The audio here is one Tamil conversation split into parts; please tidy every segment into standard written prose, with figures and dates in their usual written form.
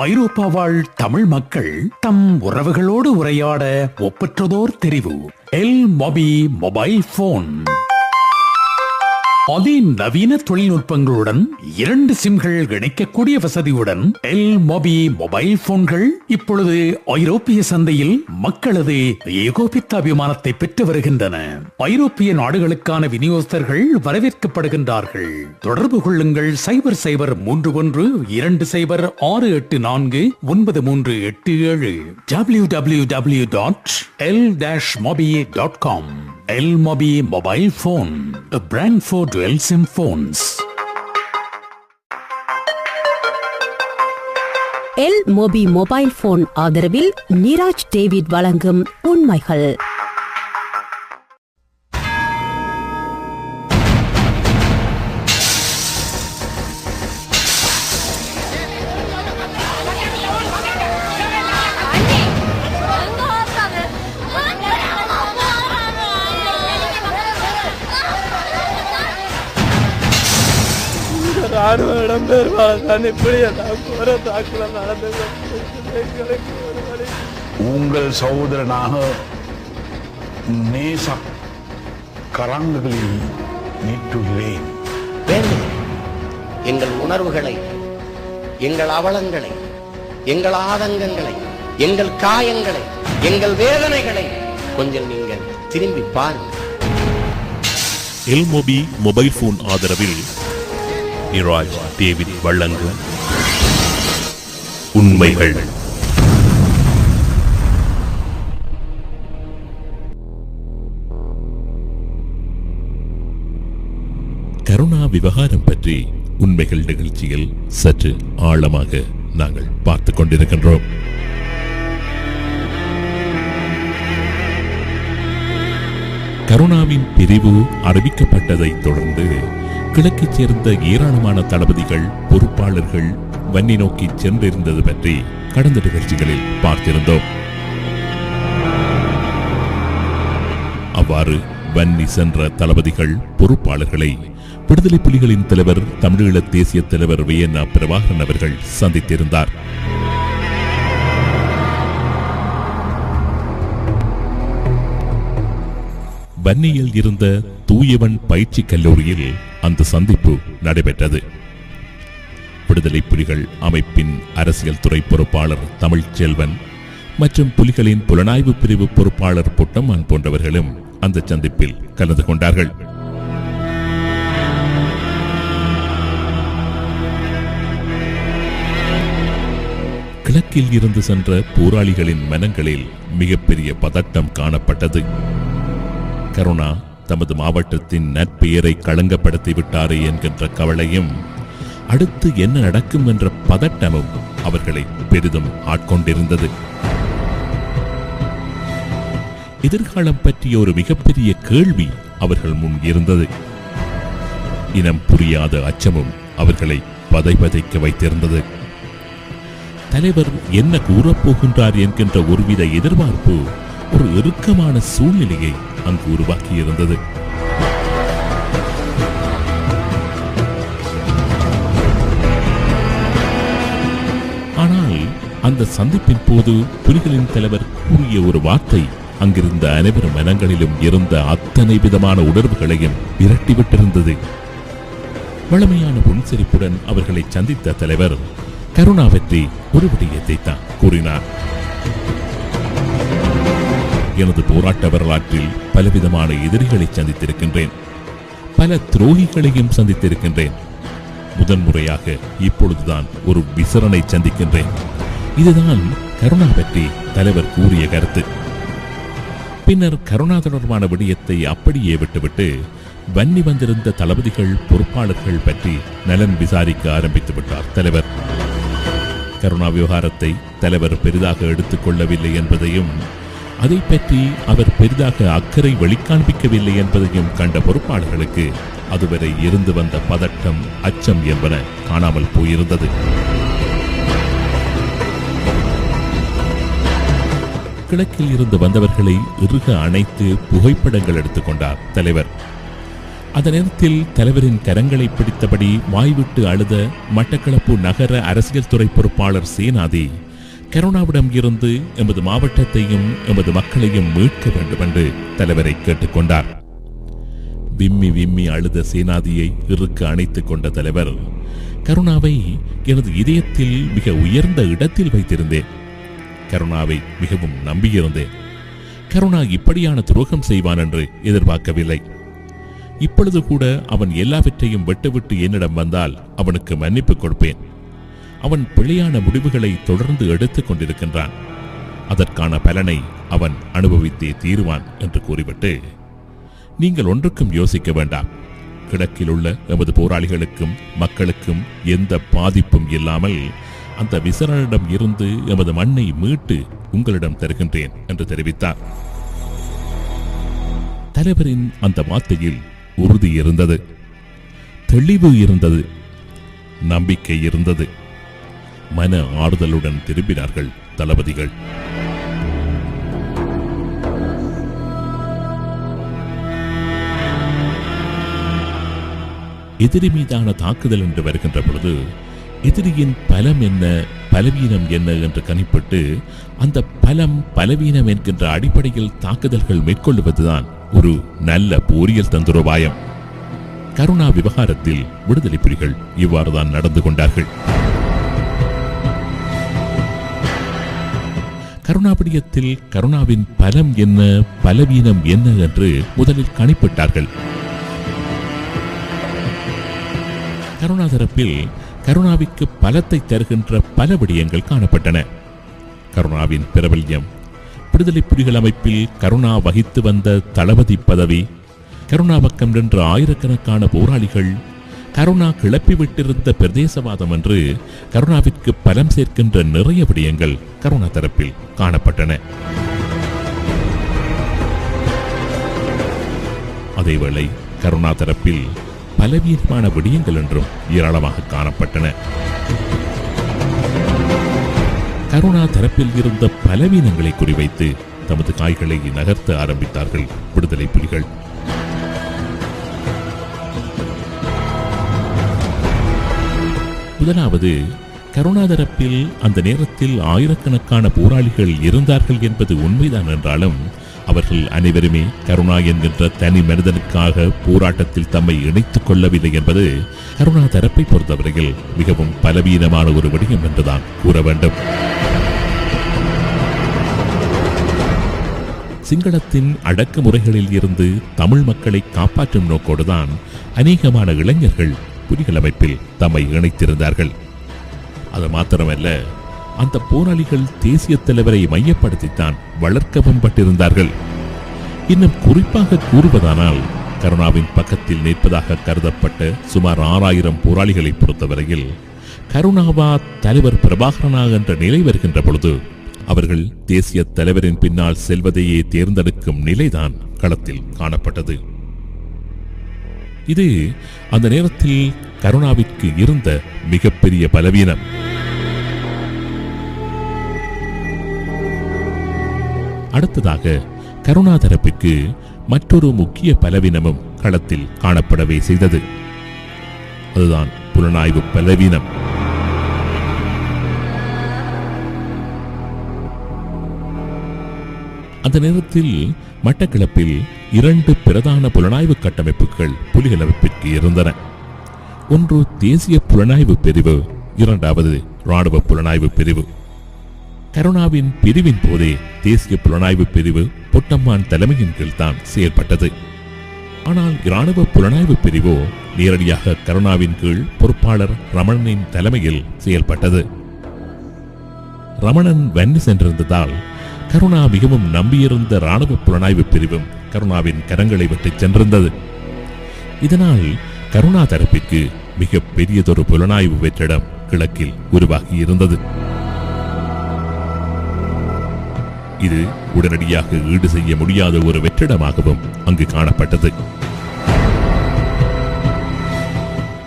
ஐரோப்பா வாழ் தமிழ் மக்கள் தம் உறவுகளோடு உரையாட ஒப்பற்றதோர் தெரிவு எல் மொபி மொபைல் போன். அதிநவீன தொழில்நுட்பங்களுடன் 2 சிம்கள் இணைக்கக்கூடிய வசதியுடன் எல் மொபி மொபைல் போன்கள் இப்பொழுது ஐரோப்பிய சந்தையில் மக்களது ஏகோபித்த அபிமானத்தை பெற்று வருகின்றன. ஐரோப்பிய நாடுகளுக்கான விநியோகஸ்தர்கள் வரவேற்கப்படுகின்றார்கள். தொடர்பு கொள்ளுங்கள் 002020684938 www.l-mobi.com. El Mobi Mobile Phone, a brand for dual SIM phones. எல் மொபி மொபைல் போன் ஆதரவில் நிராஜ் டேவிட் வழங்கும் உண்மைகள். ராணுவ இடம்பெயர்வாளர் இப்படி கோர தாக்குதல் நடந்தது. உங்கள் சகோதரனாக நேச கரங்களில் நீட்டுகிறேன். எங்கள் உணர்வுகளை, எங்கள் அவலங்களை, எங்கள் ஆதங்கங்களை, எங்கள் காயங்களை, எங்கள் வேதனைகளை கொஞ்சம் நீங்கள் திரும்பி பாருங்கள். எல் மொபி மொபைல் போன் ஆதரவில் நிராஜ் டேவிட் வழங்கும் உண்மைகள். கருணா விவகாரம் பற்றி உண்மைகள் நிகழ்ச்சியில் சற்று ஆழமாக நாங்கள் பார்த்துக் கொண்டிருக்கின்றோம். கருணாவின் பிரிவு அறிவிக்கப்பட்டதை தொடர்ந்து கிழக்கைச் சேர்ந்த ஏராளமான தளபதிகள், பொறுப்பாளர்கள் வன்னி நோக்கி சென்றிருந்தது பற்றி கடந்த நிகழ்ச்சிகளில் பார்த்திருந்தோம். அவ்வாறு வன்னி சென்ற தளபதிகள், பொறுப்பாளர்களை விடுதலை புலிகளின் தலைவர், தமிழீழ தேசிய தலைவர் வியன்னா பிரபாகரன் அவர்கள் சந்தித்திருந்தார். வன்னியில் இருந்த தூயவன் பயிற்சி கல்லூரியில் அந்த சந்திப்பு நடைபெற்றது. விடுதலை புலிகள் அமைப்பின் அரசியல் துறை பொறுப்பாளர் தமிழ்ச்செல்வன் மற்றும் புலிகளின் புலனாய்வு பிரிவு பொறுப்பாளர் பொட்டம்மான் போன்றவர்களும் அந்த சந்திப்பில் கலந்து கொண்டார்கள். கிழக்கில் இருந்து சென்ற போராளிகளின் மனங்களில் மிகப்பெரிய பதட்டம் காணப்பட்டது. கருணா தமது மாவட்டத்தின் நற்பெயரை களங்கப்படுத்தி விட்டாரே என்கின்ற கவலையும், அடுத்து என்ன நடக்கும் என்ற பதட்டமும் அவர்களை பெரிதும் ஆட்கொண்டிருந்தது. எதிர்காலம் பற்றிய ஒரு மிகப்பெரிய கேள்வி அவர்கள் முன் இருந்தது. இனம் புரியாத அச்சமும் அவர்களை பதைபதைக்க வைத்திருந்தது. தலைவர் என்ன கூறப்போகின்றார் என்கின்ற ஒருவித எதிர்பார்ப்பு ஒரு இறுக்கமான சூழ்நிலையை அங்கு உருவாக்கியிருந்தது. ஆனால் அந்த சந்திப்பின் போது புலிகளின் தலைவர் கூறிய ஒரு வார்த்தை அங்கிருந்த அனைவர் மனங்களிலும் இருந்த அத்தனை விதமான உணர்வுகளையும் விரட்டிவிட்டிருந்தது. வளமையான புன்சிரிப்புடன் அவர்களை சந்தித்த தலைவர் கருணா பற்றி ஒரு விடயத்தை தான் கூறினார். எனது போராட்ட வரலாற்றில் பலவிதமான எதிரிகளை சந்தித்திருக்கின்றேன், பல துரோகிகளையும் சந்தித்திருக்கின்றேன். முதன்முறையாக இப்பொழுதுதான் ஒரு விசரனை சந்திக்கின்றேன். இதுதான் கருணா பற்றி தலைவர் கூறிய கருத்து. பின்னர் கருணா தொடர்பான விடயத்தை அப்படியே விட்டுவிட்டு வன்னி வந்திருந்த தளபதிகள், பொறுப்பாளர்கள் பற்றி நலன் விசாரிக்க ஆரம்பித்து விட்டார் தலைவர். கருணா விவகாரத்தை தலைவர் பெரிதாக எடுத்துக் கொள்ளவில்லை என்பதையும், அதை பற்றி அவர் பெரிதாக அக்கறை வெளிக்காண்பிக்கவில்லை என்பதையும் கண்ட பொறுப்பாளர்களுக்கு அதுவரை இருந்து வந்த பதட்டம், அச்சம் என்பன காணாமல் போயிருந்தது. கிழக்கில் இருந்து வந்தவர்களை இறுக அணைத்து புகைப்படங்கள் எடுத்துக்கொண்டார் தலைவர். அந்த நேரத்தில் தலைவரின் கரங்களை பிடித்தபடி வாய்விட்டு அழுத மட்டக்களப்பு நகர அரசியல் துறை பொறுப்பாளர் சேனாதி கருணாவிடம் இருந்து எமது மாவட்டத்தையும் எமது மக்களையும் மீட்க வேண்டும் என்று தலைவரை கேட்டுக்கொண்டார். விம்மி விம்மி அழுத சேனாதியை இறுக்க அணைத்துக் கொண்ட தலைவர், கருணாவை எனது இதயத்தில் மிக உயர்ந்த இடத்தில் வைத்திருந்தேன். கருணாவை மிகவும் நம்பியிருந்தேன். கருணா இப்படியான துரோகம் செய்வான் என்று எதிர்பார்க்கவில்லை. இப்பொழுது கூட அவன் எல்லாவற்றையும் விட்டுவிட்டு என்னிடம் வந்தால் அவனுக்கு மன்னிப்பு கொடுப்பேன். அவன் பிழையான முடிவுகளை தொடர்ந்து எடுத்துக் கொண்டிருக்கின்றான். அதற்கான பலனை அவன் அனுபவித்தே தீருவான் என்று கூறிவிட்டு, நீங்கள் ஒன்றுக்கும் யோசிக்க வேண்டாம். கிழக்கில் உள்ள எமது போராளிகளுக்கும் மக்களுக்கும் எந்த பாதிப்பும் இல்லாமல் அந்த விசரனிடம் இருந்து எமது மண்ணை மீட்டு உங்களிடம் தருகின்றேன் என்று தெரிவித்தார். தலைவரின் அந்த வார்த்தையில் உறுதி இருந்தது, தெளிவு இருந்தது, நம்பிக்கை இருந்தது. மன ஆறுதலுடன் திரும்பினார்கள் தளபதிகள். எதிரி மீதான தாக்குதல் என்று வருகின்ற பொழுது எதிரியின் பலம் என்ன, பலவீனம் என்ன என்று கணிப்பிட்டு அந்த பலம் பலவீனம் என்கின்ற அடிப்படையில் தாக்குதல்கள் மேற்கொள்வதுதான் ஒரு நல்ல போரியல் தந்திரோபாயம். கருணா விவகாரத்தில் விடுதலை புலிகள் இவ்வாறுதான் நடந்து கொண்டார்கள். கருணாவிடயத்தில் கருணாவின் பலம் என்ன, பலவீனம் என்ன என்று முதலில் கணிப்பிட்டார்கள். கருணா தரப்பில் கருணாவிற்கு பலத்தை தருகின்ற பல விடயங்கள் காணப்பட்டன. கருணாவின் பிரபல்யம், விடுதலை புலிகள் அமைப்பில் கருணா வகித்து வந்த தளபதி பதவி, கருணா பக்கம் நின்ற ஆயிரக்கணக்கான போராளிகள், கருணா கிளப்பிவிட்டிருந்த பிரதேசவாதம் என்று கருணாவிற்கு பலம் சேர்க்கின்ற நிறைய விடயங்கள் கருணா தரப்பில் காணப்பட்டன. அதேவேளை கருணா தரப்பில் பலவீனமான விடயங்கள் என்றும் ஏராளமாக காணப்பட்டன. கருணா தரப்பில் இருந்த பலவீனங்களை குறிவைத்து தமது காய்களை நகர்த்த ஆரம்பித்தார்கள் விடுதலை புலிகள். முதலாவது, கருணா தரப்பில் அந்த நேரத்தில் ஆயிரக்கணக்கான போராளிகள் இருந்தார்கள் என்பது உண்மைதான் என்றாலும் அவர்கள் அனைவருமே கருணா என்கின்ற தனி மனிதனுக்காக போராட்டத்தில் தம்மை இணைத்துக் கொள்ளவில்லை என்பது கருணா தரப்பை பொறுத்தவரையில் மிகவும் பலவீனமான ஒரு விடயம் என்றுதான் கூற வேண்டும். சிங்களத்தின் அடக்குமுறைகளில் இருந்து தமிழ் மக்களை காப்பாற்றும் நோக்கோடுதான் அநேகமான இளைஞர்கள் புலிகள் அமைப்பில் தம்மை இணைத்திருந்தார்கள். அது மாத்திரமல்ல, அந்த போராளிகள் தேசிய தலைவரை மையப்படுத்தித்தான் வளர்க்கவும் பட்டிருந்தார்கள். இன்னும் குறிப்பாக கூறுவதானால் கருணாவின் பக்கத்தில் நிற்பதாக கருதப்பட்ட சுமார் 6000 போராளிகளை பொறுத்தவரையில் கருணாவா தலைவர் பிரபாகரனா என்ற நிலை வருகின்ற பொழுது அவர்கள் தேசிய தலைவரின் பின்னால் செல்வதையே தேர்ந்தெடுக்கும் நிலைதான் களத்தில் காணப்பட்டது. இது அந்த நேரத்தில் கருணாவிற்கு இருந்த மிகப்பெரிய பலவீனம். அடுத்ததாக கருணா தரப்புக்கு மற்றொரு முக்கிய பலவீனமும் களத்தில் காணப்படவே செய்தது. அதுதான் புலனாய்வு பலவீனம். அந்த நேரத்தில் மட்டக்களப்பில் 2 பிரதான புலனாய்வு கட்டமைப்புகள் புலிகள் அமைப்பிற்கு இருந்தன. ஒன்று தேசிய புலனாய்வு பிரிவு, இரண்டாவது இராணுவ புலனாய்வு பிரிவு. கருணாவின் பிரிவின் போதே தேசிய புலனாய்வு பிரிவு பொட்டம்மான் தலைமையின் கீழ் தான் செயல்பட்டது. ஆனால் இராணுவ புலனாய்வு பிரிவோ நேரடியாக கருணாவின் கீழ் பொறுப்பாளர் ரமணனின் தலைமையில் செயல்பட்டது. ரமணன் வன்னி சென்றிருந்ததால் கருணா மிகவும் நம்பியிருந்த இராணுவ புலனாய்வு பிரிவும் கருணாவின் கரங்களை விட்டு சென்றிருந்தது. இதனால் கருணா தரப்பிற்கு மிக பெரியதொரு புலனாய்வு வெற்றிடம் கிழக்கில் உருவாகி இருந்தது. இது உடனடியாக ஈடு செய்ய முடியாத ஒரு வெற்றிடமாகவும் அங்கு காணப்பட்டது.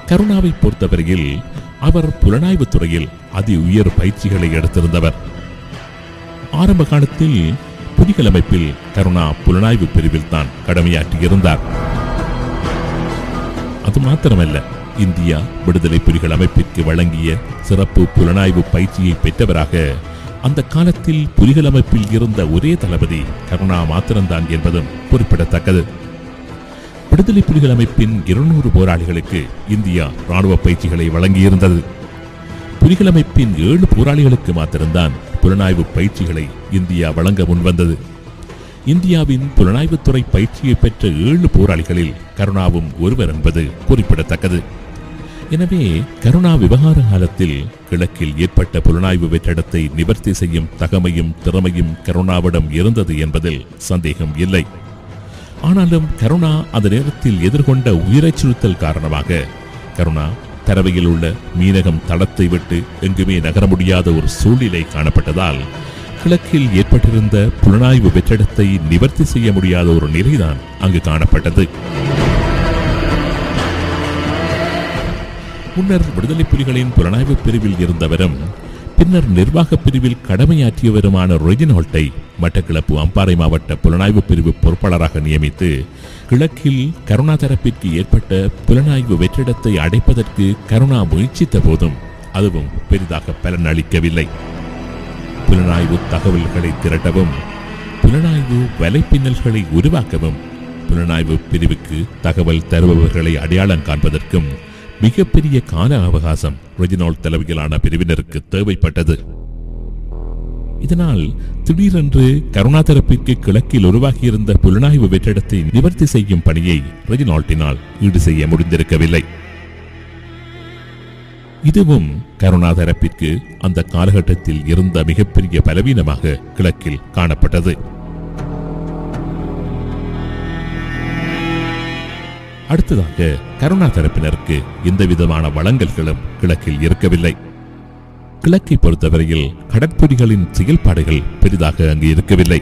கருணாவை பொறுத்தவரையில் அவர் புலனாய்வு துறையில் அதி உயர் பயிற்சிகளை எடுத்திருந்தவர். ஆரம்ப காலத்தில் புலிகள் அமைப்பில் கருணா புலனாய்வு பிரிவில் தான் கடமையாற்றியிருந்தார். அது மாத்திரமல்ல, இந்தியா விடுதலை புலிகள் அமைப்பிற்கு வழங்கிய சிறப்பு புலனாய்வு பயிற்சியை பெற்றவராக அந்த காலத்தில் புலிகள் அமைப்பில் இருந்த ஒரே தளபதி கருணா மாத்திரம்தான் என்பதும் குறிப்பிடத்தக்கது. விடுதலை புலிகள் அமைப்பின் 200 போராளிகளுக்கு இந்தியா ராணுவ பயிற்சிகளை வழங்கியிருந்தது. புலிகள் அமைப்பின் 7 போராளிகளுக்கு மாத்திரம்தான் புலனாய்வு பயிற்சிகளை இந்தியா வழங்க முன்வந்தது. இந்தியாவின் புலனாய்வுத்துறை பயிற்சியை பெற்ற 7 போராளிகளில் கருணாவும் ஒருவர் என்பது குறிப்பிடத்தக்கது. எனவே கருணா விவகார காலத்தில் கிழக்கில் ஏற்பட்ட புலனாய்வு வெற்றிடத்தை நிவர்த்தி செய்யும் தகமையும் திறமையும் கருணாவிடம் இருந்தது என்பதில் சந்தேகம் இல்லை. ஆனாலும் கருணா அந்த நேரத்தில் எதிர்கொண்ட உயிரச்சுறுத்தல் காரணமாக கருணா தரவையில் உள்ள மீனகம் தளத்தை விட்டு எங்குமே நகர முடியாத ஒரு சூழ்நிலை காணப்பட்டதால் கிழக்கில் ஏற்பட்டிருந்த புலனாய்வு வெற்றிடத்தை நிவர்த்தி செய்ய முடியாத ஒரு நிலைதான் அங்கு காணப்பட்டது. முன்னர் விடுதலை புலிகளின் புலனாய்வு பிரிவில் இருந்தவரும் பின்னர் நிர்வாக பிரிவில் கடமையாற்றியவருமான ரெஜினால்ட்டை மட்டக்களப்பு அம்பாறை மாவட்ட புலனாய்வு பிரிவு பொறுப்பாளராக நியமித்து கிழக்கில் கருணா தரப்பிற்கு ஏற்பட்ட புலனாய்வு வெற்றிடத்தை அடைப்பதற்கு கருணா முயற்சித்த போதும் அதுவும் பெரிதாக பலன் அளிக்கவில்லை. புலனாய்வு தகவல்களை திரட்டவும் புலனாய்வு வலைப்பின்னல்களை உருவாக்கவும் புலனாய்வு பிரிவுக்கு தகவல் தருபவர்களை அடையாளம் காண்பதற்கும் மிகப்பெரிய கால அவகாசம் ரெஜினால்ட் தலைமையிலான பிரிவினருக்கு தேவைப்பட்டது. இதனால் திடீரென்று கருணா தரப்பிற்கு கிழக்கில் உருவாகியிருந்த புலனாய்வு வெற்றிடத்தை நிவர்த்தி செய்யும் பணியை ரெஜினால்ட்டினால் ஈடு செய்ய முடிந்திருக்கவில்லை. இதுவும் கருணா தரப்பிற்கு அந்த காலகட்டத்தில் இருந்த மிகப்பெரிய பலவீனமாக கிழக்கில் காணப்பட்டது. அடுத்ததாக கருணா தரப்பினருக்கு எந்த விதமான வழங்கல்களும் கிழக்கில் இருக்கவில்லை. கிழக்கை பொறுத்தவரையில் கடற்புலிகளின் செயல்பாடுகள் பெரிதாக அங்கு இருக்கவில்லை.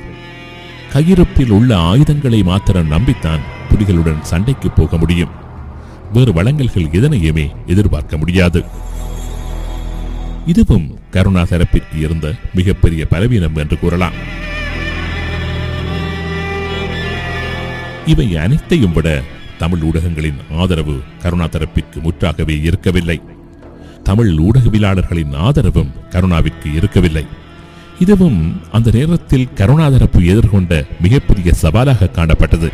கையிருப்பில் உள்ள ஆயுதங்களை மாத்திரம் நம்பித்தான் புலிகளுடன் சண்டைக்கு போக முடியும். வேறு வழங்கல்கள் எதனையுமே எதிர்பார்க்க முடியாது. இதுவும் கருணா தரப்பிற்கு இருந்த மிகப்பெரிய பலவீனம் என்று கூறலாம். இவை அனைத்தையும் விட தமிழ் ஊடகங்களின் ஆதரவு கருணா தரப்பிற்கு முற்றாகவே இருக்கவில்லை. தமிழ் ஊடகவியலாளர்களின் ஆதரவும் கருணாவிற்கு இருக்கவில்லை. இதுவும் அந்த நேரத்தில் கருணா தரப்பு எதிர்கொண்ட மிகப்பெரிய சவாலாக காணப்பட்டது.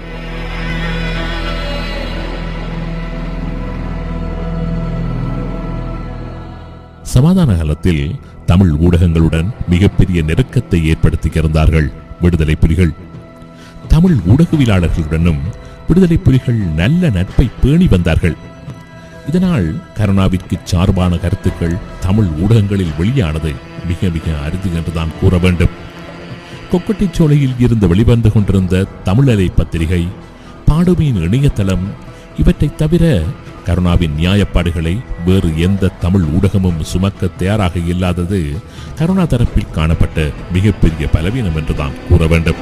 சமாதான காலத்தில் தமிழ் ஊடகங்களுடன் மிகப்பெரிய நெருக்கத்தை ஏற்படுத்தியிருந்தார்கள் விடுதலை புலிகள். தமிழ் ஊடகவியலாளர்களுடனும் விடுதலை புலிகள் நல்ல நட்பை பேணி வந்தார்கள். இதனால் கருணாவிற்கு சார்பான கருத்துக்கள் தமிழ் ஊடகங்களில் வெளியானது மிக மிக அரிது என்றுதான் கூற வேண்டும். கொக்கட்டிச்சோலையில் இருந்து வெளிவந்து கொண்டிருந்த தமிழலை பத்திரிகை, பாடுமீன் இணையதளம் இவற்றை தவிர கருணாவின் நியாயப்பாடுகளை வேறு எந்த தமிழ் ஊடகமும் சுமக்க தயாராக இல்லாதது கருணா தரப்பில் காணப்பட்ட மிகப்பெரிய பலவீனம் என்றுதான் கூற வேண்டும்.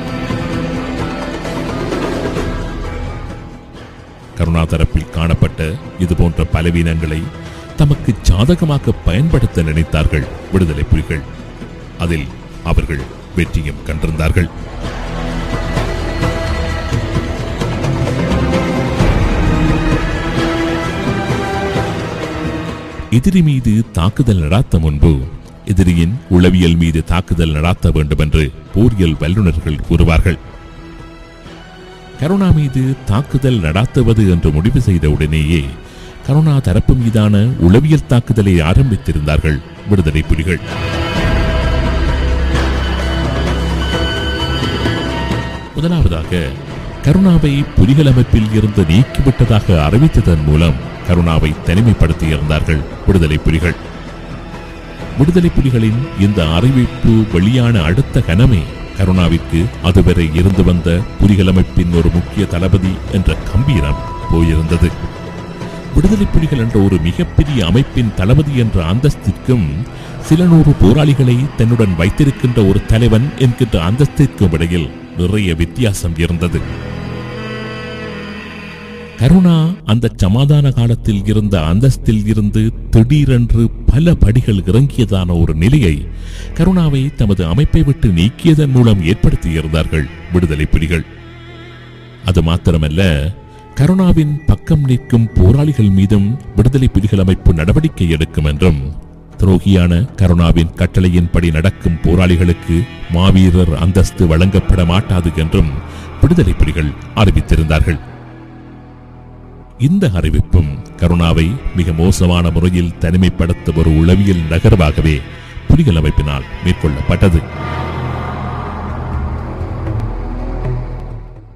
கருணா தரப்பில் காணப்பட்ட இதுபோன்ற பலவீனங்களை தமக்கு சாதகமாக பயன்படுத்த நினைத்தார்கள் விடுதலை புலிகள். அதில் அவர்கள் வெற்றியும் கண்டிருந்தார்கள். எதிரி மீது தாக்குதல் நடாத்த முன்பு எதிரியின் உளவியல் மீது தாக்குதல் நடாத்த வேண்டும் என்று போரியல் வல்லுநர்கள் கூறுவார்கள். கருணா மீது தாக்குதல் நடாத்துவது என்று முடிவு செய்த உடனேயே கருணா தரப்பு மீதான உளவியல் தாக்குதலை ஆரம்பித்திருந்தார்கள் விடுதலை புலிகள். முதலாவதாக கருணாவை புலிகள் அமைப்பில் இருந்து நீக்கிவிட்டதாக அறிவித்ததன் மூலம் கருணாவை தனிமைப்படுத்தியிருந்தார்கள் விடுதலை புலிகள். விடுதலை புலிகளின் இந்த அறிவிப்பு வெளியான அடுத்த கணமே கருணாவிற்கு அதுவரை இருந்து வந்த புலிகள் அமைப்பின் ஒரு முக்கிய தளபதி என்ற கம்பீரம் போயிருந்தது. விடுதலை புலிகள் என்ற ஒரு மிகப்பெரிய அமைப்பின் தளபதி என்ற அந்தஸ்திற்கும் சில நூறு போராளிகளை தன்னுடன் வைத்திருக்கின்ற ஒரு தலைவன் என்கின்ற அந்தஸ்திற்கும் இடையில் நிறைய வித்தியாசம் இருந்தது. கருணா அந்த சமாதான காலத்தில் இருந்த அந்தஸ்தில் இருந்து திடீரென்று பல படிகள் இறங்கியதான ஒரு நிலையை கருணாவை தமது அமைப்பை விட்டு நீக்கியதன் மூலம் ஏற்படுத்தியிருந்தார்கள் விடுதலை புலிகள். அது மாத்திரமல்ல, கருணாவின் பக்கம் நிற்கும் போராளிகள் மீதும் விடுதலை புலிகள் அமைப்பு நடவடிக்கை எடுக்கும் என்றும், துரோகியான கருணாவின் கட்டளையின்படி நடக்கும் போராளிகளுக்கு மாவீரர் அந்தஸ்து வழங்கப்பட மாட்டாது என்றும் விடுதலை புலிகள் அறிவித்திருந்தார்கள். இந்த அறிவிப்பும் கருணாவை மிக மோசமான முறையில் தனிமைப்படுத்த ஒரு உளவியல் நகர்வாகவே புலிகள் அமைப்பினால் மேற்கொள்ளப்பட்டது.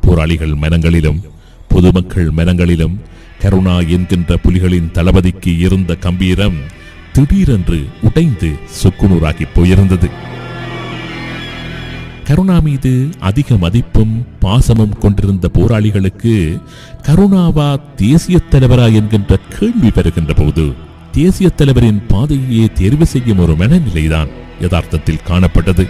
போராளிகள் மனங்களிலும் பொதுமக்கள் மனங்களிலும் கருணா என்கின்ற புலிகளின் தளபதிக்கு இருந்த கம்பீரம் திடீரென்று உடைந்து சுக்குநூறாகி போயிருந்தது. கருணா மீது அதிக மதிப்பும் பாசமும் கொண்டிருந்த போராளிகளுக்கு கருணாவா தேசிய தலைவரா என்கின்ற கேள்வி பெறுகின்ற போது தேசிய தலைவரின் பாதையே தேர்வு செய்யும் ஒரு மனநிலைதான் யதார்த்தத்தில் காணப்பட்டது.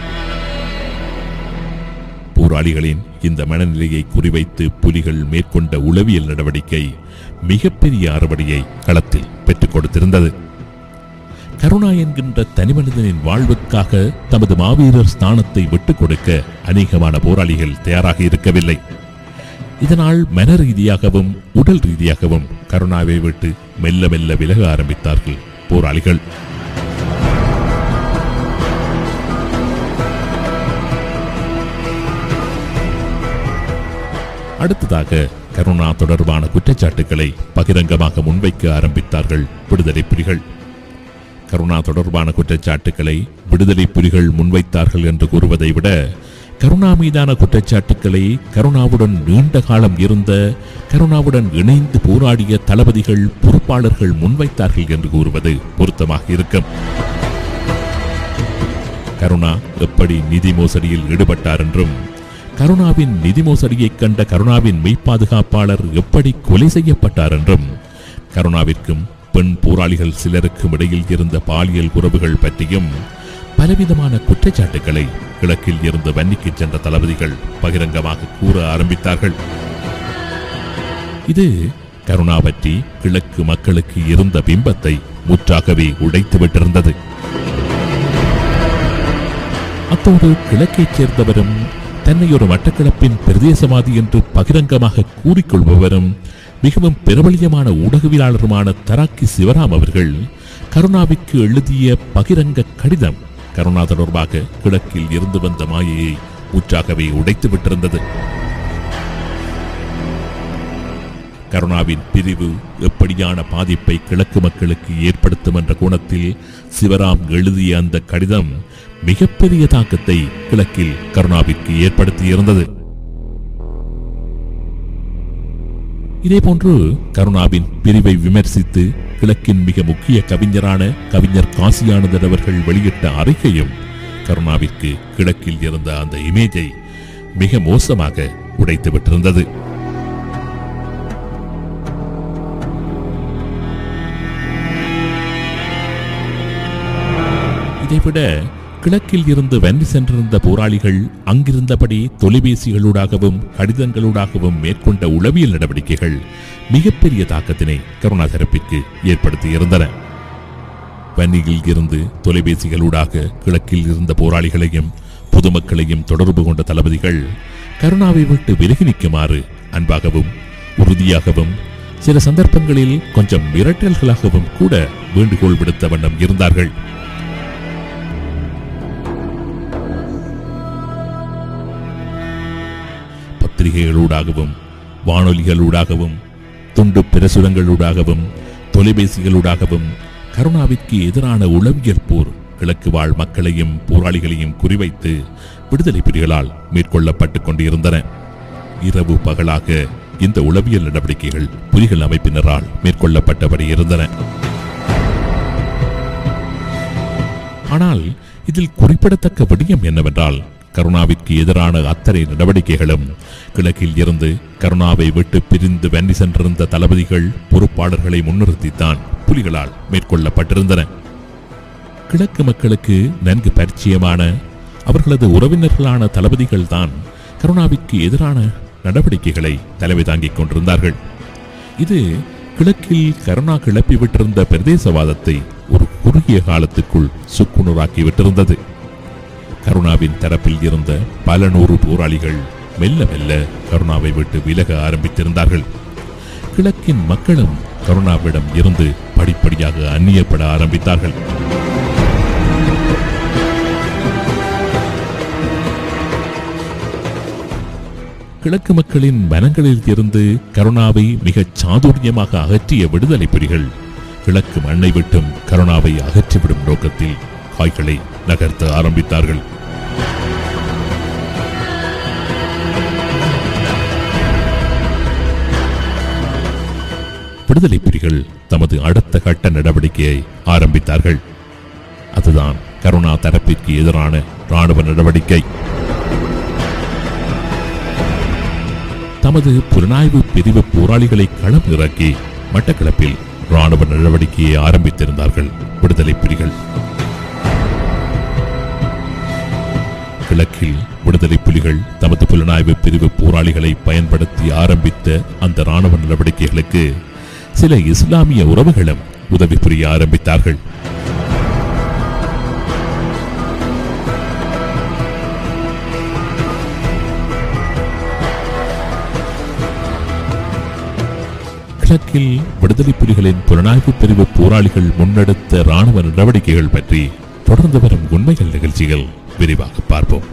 போராளிகளின் இந்த மனநிலையை குறிவைத்து புலிகள் மேற்கொண்ட உளவியல் நடவடிக்கை மிகப்பெரிய அறுவடையை களத்தில் பெற்றுக் கொடுத்திருந்தது. கருணா என்கின்ற தனிமனிதனின் வாழ்வுக்காக தமது மாவீரர் ஸ்தானத்தை விட்டுக் கொடுக்க அநேகமான போராளிகள் தயாராக இருக்கவில்லை. இதனால் மன ரீதியாகவும் உடல் ரீதியாகவும் கருணாவை விட்டு மெல்ல மெல்ல விலக ஆரம்பித்தார்கள் போராளிகள். அடுத்ததாக கருணா தொடர்பான குற்றச்சாட்டுகளை பகிரங்கமாக முன்வைக்க ஆரம்பித்தார்கள் விடுதலை புலிகள். கருணா தொடர்பான குற்றச்சாட்டுக்களை விடுதலை புலிகள் முன்வைத்தார்கள் என்று கூறுவதை விட கருணா மீதான குற்றச்சாட்டுக்களை கருணாவுடன் நீண்ட காலம் இருந்த, கருணாவுடன் இணைந்து போராடிய தளபதிகள் பொறுப்பாளர்கள் முன்வைத்தார்கள் என்று கூறுவது பொருத்தமாக இருக்கும். கருணா எப்படி நிதி மோசடியில் ஈடுபட்டார் என்றும், கருணாவின் நிதி மோசடியை கண்ட கருணாவின் மெய்ப்பாதுகாப்பாளர் எப்படி கொலை செய்யப்பட்டார் என்றும், கருணாவிற்கும் பெண் போராளிகள் சிலருக்கும் இடையில் இருந்த பாலியல் உறவுகள் பற்றியும் பலவிதமான குற்றச்சாட்டுக்களை கிழக்கில் இருந்து வன்னிக்கு சென்ற தளபதிகள் பகிரங்கமாக கூற ஆரம்பித்தார்கள். இது கருணா பற்றி கிழக்கு மக்களுக்கு இருந்த பிம்பத்தை முற்றாகவே உடைத்துவிட்டிருந்தது. அத்தோடு கிழக்கைச் சேர்ந்தவரும் தன்னை ஒரு மட்டக்களப்பின் பிரதேசவாதி என்று பகிரங்கமாக கூறிக்கொள்பவரும் மிகவும் பிரபலியமான ஊடகவியலாளருமான தராக்கி சிவராம் அவர்கள் கருணாவிற்கு எழுதிய பகிரங்க கடிதம் கருணா தொடர்பாக கிழக்கில் இருந்து வந்த மாயையை முற்றாகவே உடைத்து விட்டிருந்தது. கருணாவின் பிரிவு எப்படியான பாதிப்பை கிழக்கு மக்களுக்கு ஏற்படுத்தும் என்ற கோணத்தில் சிவராம் எழுதிய அந்த கடிதம் மிகப்பெரிய தாக்கத்தை கிழக்கில் கருணாவிற்கு ஏற்படுத்தியிருந்தது. இதேபோன்று கருணாவின் பிரிவை விமர்சித்து கிழக்கின் மிக முக்கிய கவிஞரான கவிஞர் காசியானந்தர் அவர்கள் வெளியிட்ட அறிக்கையும் கருணாவிற்கு கிழக்கில் இருந்த அந்த இமேஜை மிக மோசமாக உடைத்துவிட்டிருந்தது. இதைவிட கிழக்கில் இருந்து வென்று சென்றிருந்த போராளிகள் அங்கிருந்தபடி தொலைபேசிகளூடாகவும் கடிதங்களூடாகவும் மேற்கொண்ட உளவியல் நடவடிக்கைகள் மிகப்பெரிய தாக்கத்தினை கருணா தரப்பிற்கு ஏற்படுத்தியிருந்தன. வன்னியில் இருந்து தொலைபேசிகளூடாக கிழக்கில் இருந்த போராளிகளையும் பொதுமக்களையும் தொடர்பு கொண்ட தளபதிகள் கருணாவை விட்டு விலகி நிற்குமாறு அன்பாகவும் உறுதியாகவும் சில சந்தர்ப்பங்களில் கொஞ்சம் மிரட்டல்களாகவும் கூட வேண்டுகோள் விடுத்த வண்ணம் இருந்தார்கள். பத்திரிகைகளூடாகவும் வானொலிகளூடாகவும் துண்டு பிரசுரங்களூடாகவும் தொலைபேசிகளூடாகவும் கருணாவிற்கு எதிரான உளவியல் போர் கிழக்கு வாழ் மக்களையும் போராளிகளையும் குறிவைத்து விடுதலை புலிகளால் மேற்கொள்ளப்பட்டுக் கொண்டிருந்தன. இரவு பகலாக இந்த உளவியல் நடவடிக்கைகள் புலிகள் அமைப்பினரால் மேற்கொள்ளப்பட்டபடி இருந்தன. ஆனால் இதில் குறிப்பிடத்தக்க விடயம் என்னவென்றால், கருணாவிற்கு எதிரான அத்தனை நடவடிக்கைகளும் கிழக்கில் இருந்து கருணாவை விட்டு பிரிந்து வன்னி சென்றிருந்த தளபதிகள் பொறுப்பாளர்களை முன்னிறுத்தித்தான் புலிகளால் மேற்கொள்ளப்பட்டிருந்தன. கிழக்கு மக்களுக்கு நன்கு பரிச்சயமான அவர்களது உறவினர்களான தளபதிகள் தான் கருணாவிற்கு எதிரான நடவடிக்கைகளை தலைமை தாங்கிக் கொண்டிருந்தார்கள். இது கிழக்கில் கருணா கிளப்பிவிட்டிருந்த பிரதேசவாதத்தை ஒரு குறுகிய காலத்துக்குள் சுக்குநூறாக்கி விட்டிருந்தது. கருணாவின் தரப்பில் இருந்த பல நூறு போராளிகள் மெல்ல மெல்ல கருணாவை விட்டு விலக ஆரம்பித்திருந்தார்கள். கிழக்கின் மக்களும் கருணாவிடம் இருந்து படிப்படியாக அந்நியப்பட ஆரம்பித்தார்கள். கிழக்கு மக்களின் மனங்களில் இருந்து கருணாவை மிகச் சாதுரியமாக அகற்றிய விடுதலை புலிகள் கிழக்கு மண்ணை விட்டும் கருணாவை அகற்றிவிடும் நோக்கத்தில் காய்களை நகர்த்த ஆரம்பித்தார்கள். விடுதலை புலிகள் தமது அடுத்த கட்ட நடவடிக்கையை ஆரம்பித்தார்கள். அதுதான் கருணா தரப்பிற்கு எதிரான ராணுவ நடவடிக்கை. தமது புலனாய்வு பிரிவு போராளிகளை களம் இறக்கி மட்டக்களப்பில் ராணுவ நடவடிக்கையை ஆரம்பித்திருந்தார்கள் விடுதலை புலிகள். கிழக்கில் விடுதலை புலிகள் தமது புலனாய்வு பிரிவு போராளிகளை பயன்படுத்தி ஆரம்பித்த அந்த ராணுவ நடவடிக்கைகளுக்கு சில இஸ்லாமிய உறவுகளும் உதவி புரிய ஆரம்பித்தார்கள். கிழக்கில் விடுதலை புலிகளின் புலனாய்வு பிரிவு போராளிகள் முன்னெடுத்த ராணுவ நடவடிக்கைகள் பற்றி தொடர்ந்து வரும் உண்மைகள் நிகழ்ச்சிகள் விரிவாக பார்ப்போம்.